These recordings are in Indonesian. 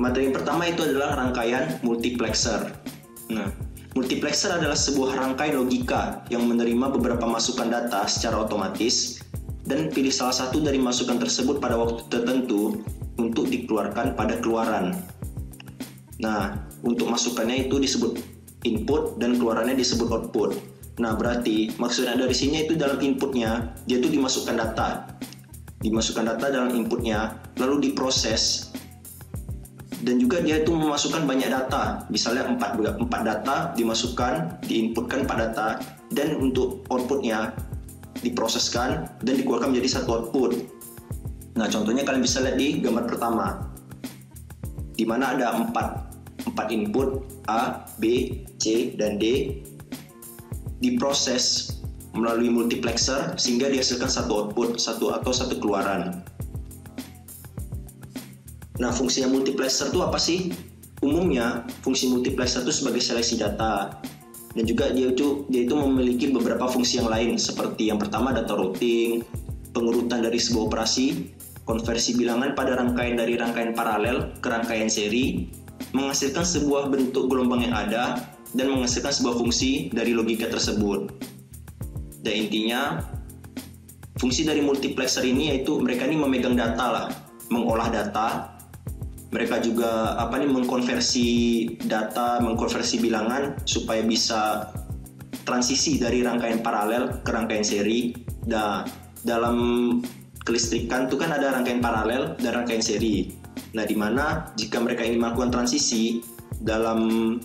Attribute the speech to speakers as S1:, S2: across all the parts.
S1: Materi yang pertama itu adalah rangkaian multiplexer. Nah, multiplexer adalah sebuah rangkaian logika yang menerima beberapa masukan data secara otomatis dan pilih salah satu dari masukan tersebut pada waktu tertentu untuk dikeluarkan pada keluaran. Nah, untuk masukannya itu disebut input dan keluarannya disebut output. Nah, berarti maksudnya dari sini itu dalam inputnya dia itu dimasukkan data dalam inputnya, lalu diproses, dan juga dia itu memasukkan banyak data, misalnya 4 data dimasukkan, diinputkan 4 data, dan untuk outputnya diproseskan dan dikeluarkan menjadi satu output. Nah, contohnya kalian bisa lihat di gambar pertama, di mana ada 4 input A, B, C, dan D diproses melalui multiplexer sehingga dihasilkan satu output, satu keluaran. Nah, fungsinya multiplexer itu apa sih? Umumnya, fungsi multiplexer itu sebagai seleksi data. Dan juga dia itu memiliki beberapa fungsi yang lain, seperti yang pertama data routing, pengurutan dari sebuah operasi, konversi bilangan pada rangkaian dari rangkaian paralel ke rangkaian seri, menghasilkan sebuah bentuk gelombang yang ada, dan menghasilkan sebuah fungsi dari logika tersebut. Dan intinya, fungsi dari multiplexer ini yaitu mereka ini memegang data lah, mengolah data. Mereka juga mengkonversi data, mengkonversi bilangan supaya bisa transisi dari rangkaian paralel ke rangkaian seri. Nah, dalam kelistrikan itu kan ada rangkaian paralel dan rangkaian seri. Nah, di mana jika mereka ingin melakukan transisi dalam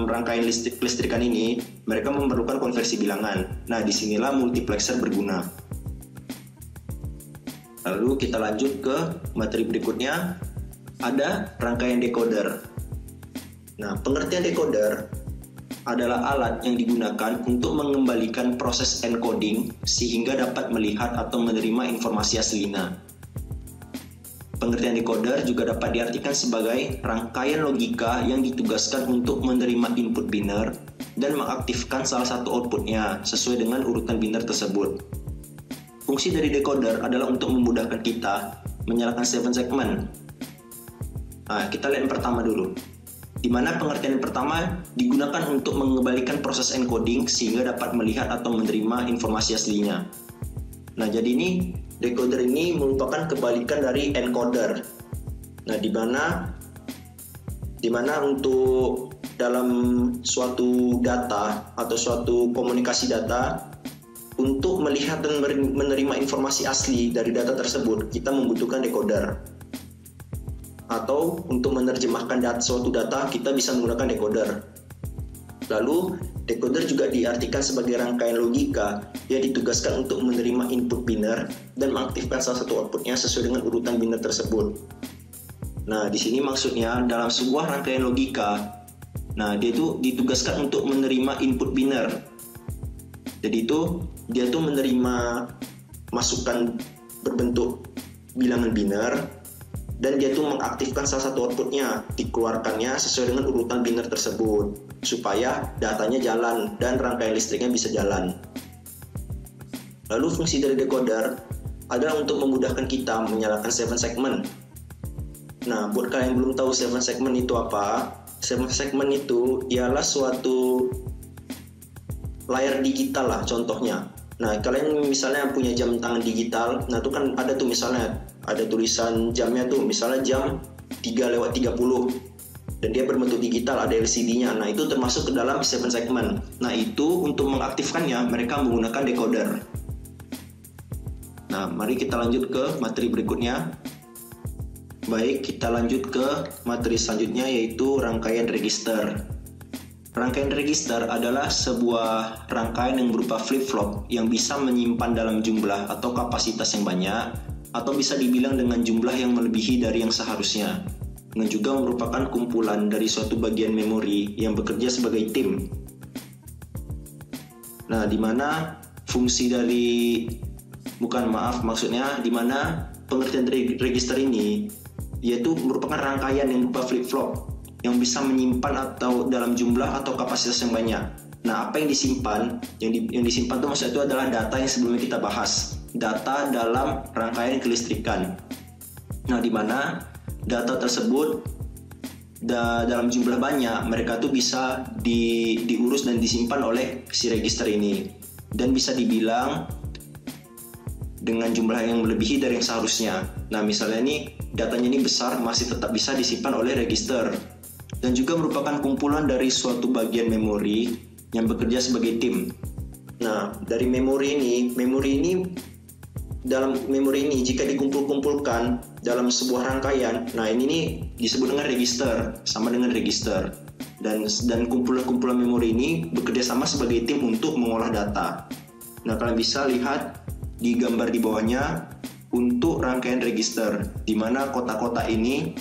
S1: rangkaian kelistrikan ini, mereka memerlukan konversi bilangan. Nah, disinilah multiplexer berguna. Lalu kita lanjut ke materi berikutnya, ada rangkaian decoder. Nah, pengertian decoder adalah alat yang digunakan untuk mengembalikan proses encoding sehingga dapat melihat atau menerima informasi aslinya. Pengertian decoder juga dapat diartikan sebagai rangkaian logika yang ditugaskan untuk menerima input biner dan mengaktifkan salah satu outputnya sesuai dengan urutan biner tersebut. Fungsi dari decoder adalah untuk memudahkan kita menyalakan 7 segment. Nah, kita lihat yang pertama dulu, di mana pengertian yang pertama digunakan untuk mengembalikan proses encoding sehingga dapat melihat atau menerima informasi aslinya. Nah, jadi ini decoder ini merupakan kebalikan dari encoder. Nah, di mana untuk dalam suatu data atau suatu komunikasi data, untuk melihat dan menerima informasi asli dari data tersebut, kita membutuhkan decoder. Atau untuk menerjemahkan suatu data, kita bisa menggunakan decoder. Lalu, decoder juga diartikan sebagai rangkaian logika yang ditugaskan untuk menerima input biner dan mengaktifkan salah satu outputnya sesuai dengan urutan biner tersebut. Nah, di sini maksudnya dalam sebuah rangkaian logika, nah dia itu ditugaskan untuk menerima input biner. Jadi dia tuh menerima masukan berbentuk bilangan biner dan dia tuh mengaktifkan salah satu outputnya, dikeluarkannya sesuai dengan urutan biner tersebut supaya datanya jalan dan rangkaian listriknya bisa jalan. Lalu fungsi dari decoder adalah untuk memudahkan kita menyalakan 7 segment. Nah, buat kalian yang belum tahu 7 segment itu apa, 7 segment itu ialah suatu layar digital lah contohnya. Nah, kalian misalnya punya jam tangan digital, nah itu kan ada tuh misalnya ada tulisan jamnya tuh, misalnya jam 3:30 dan dia berbentuk digital, ada LCD-nya. Nah, itu termasuk ke dalam 7 segment. Nah, itu untuk mengaktifkannya mereka menggunakan decoder. Nah, mari kita lanjut ke materi berikutnya. Baik, kita lanjut ke materi selanjutnya yaitu rangkaian register. Rangkaian register adalah sebuah rangkaian yang berupa flip-flop yang bisa menyimpan dalam jumlah atau kapasitas yang banyak, atau bisa dibilang dengan jumlah yang melebihi dari yang seharusnya, dan juga merupakan kumpulan dari suatu bagian memori yang bekerja sebagai tim. Nah, di mana di mana pengertian dari register ini yaitu merupakan rangkaian yang berupa flip-flop yang bisa menyimpan atau dalam jumlah atau kapasitas yang banyak. Nah, apa yang disimpan? Yang disimpan itu maksudnya itu adalah data yang sebelumnya kita bahas, data dalam rangkaian kelistrikan. Nah, di mana data tersebut dalam jumlah banyak, mereka tuh bisa diurus dan disimpan oleh si register ini, dan bisa dibilang dengan jumlah yang melebihi dari yang seharusnya. Nah, misalnya ini datanya ini besar, masih tetap bisa disimpan oleh register, dan juga merupakan kumpulan dari suatu bagian memori yang bekerja sebagai tim. Nah, dari memori ini dalam memori ini jika dikumpul-kumpulkan dalam sebuah rangkaian, nah ini nih disebut dengan register, sama dengan register. Dan kumpulan-kumpulan memori ini bekerja sama sebagai tim untuk mengolah data. Nah, kalian bisa lihat di gambar di bawahnya untuk rangkaian register, di mana kotak-kotak ini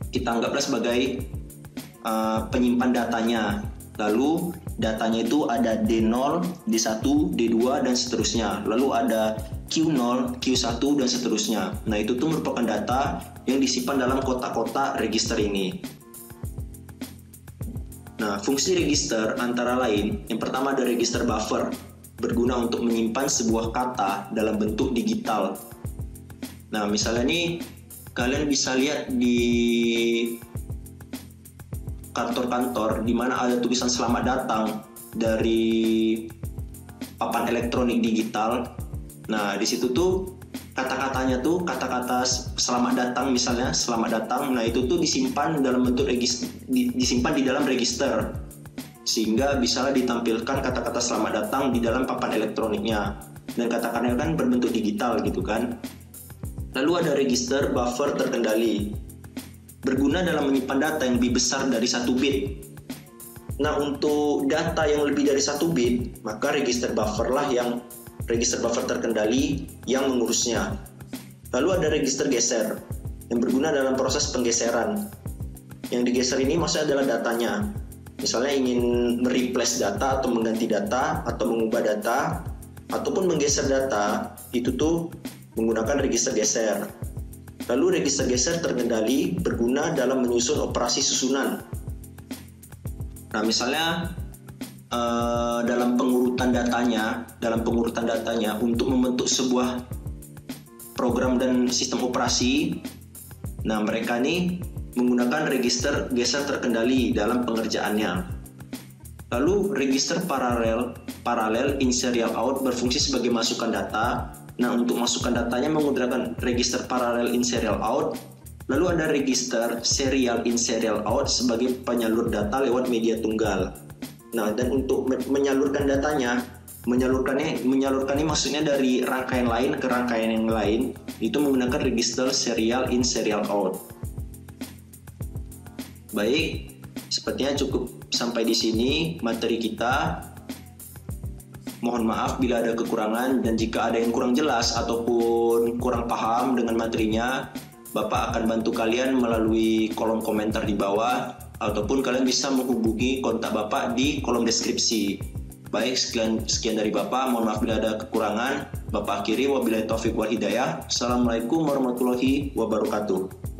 S1: kita anggaplah sebagai penyimpan datanya. Lalu datanya itu ada D0, D1, D2 dan seterusnya. Lalu ada Q0, Q1 dan seterusnya. Nah, itu tuh merupakan data yang disimpan dalam kotak-kotak register ini. Nah, fungsi register antara lain, yang pertama ada register buffer, berguna untuk menyimpan sebuah kata dalam bentuk digital. Nah, misalnya nih kalian bisa lihat di kantor-kantor di mana ada tulisan selamat datang dari papan elektronik digital. Nah, di situ tuh kata-katanya tuh kata-kata selamat datang, misalnya selamat datang. Nah, itu tuh disimpan dalam bentuk disimpan di dalam register, sehingga bisa ditampilkan kata-kata selamat datang di dalam papan elektroniknya, dan kata-katanya kan berbentuk digital gitu kan. Lalu ada register buffer terkendali, berguna dalam menyimpan data yang lebih besar dari 1 bit. Nah, untuk data yang lebih dari 1 bit, maka register buffer terkendali yang mengurusnya. Lalu ada register geser, yang berguna dalam proses penggeseran. Yang digeser ini maksudnya adalah datanya. Misalnya ingin mereplace data atau mengganti data atau mengubah data ataupun menggeser data, itu tuh menggunakan register geser. Lalu register geser terkendali berguna dalam menyusun operasi susunan. Nah, misalnya dalam pengurutan datanya untuk membentuk sebuah program dan sistem operasi. Nah, mereka nih menggunakan register geser terkendali dalam pengerjaannya. Lalu register paralel in serial out berfungsi sebagai masukan data. Nah, untuk masukan datanya menggunakan register paralel in serial out. Lalu ada register serial in serial out sebagai penyalur data lewat media tunggal. Nah, dan untuk menyalurkan datanya, menyalurkannya maksudnya dari rangkaian lain ke rangkaian yang lain, itu menggunakan register serial in serial out. Baik, sepertinya cukup sampai di sini materi kita. Mohon maaf bila ada kekurangan, dan jika ada yang kurang jelas ataupun kurang paham dengan materinya, Bapak akan bantu kalian melalui kolom komentar di bawah, ataupun kalian bisa menghubungi kontak Bapak di kolom deskripsi. Baik, sekian dari Bapak. Mohon maaf bila ada kekurangan. Bapak akhiri, wabillahi taufiq wal hidayah. Assalamualaikum warahmatullahi wabarakatuh.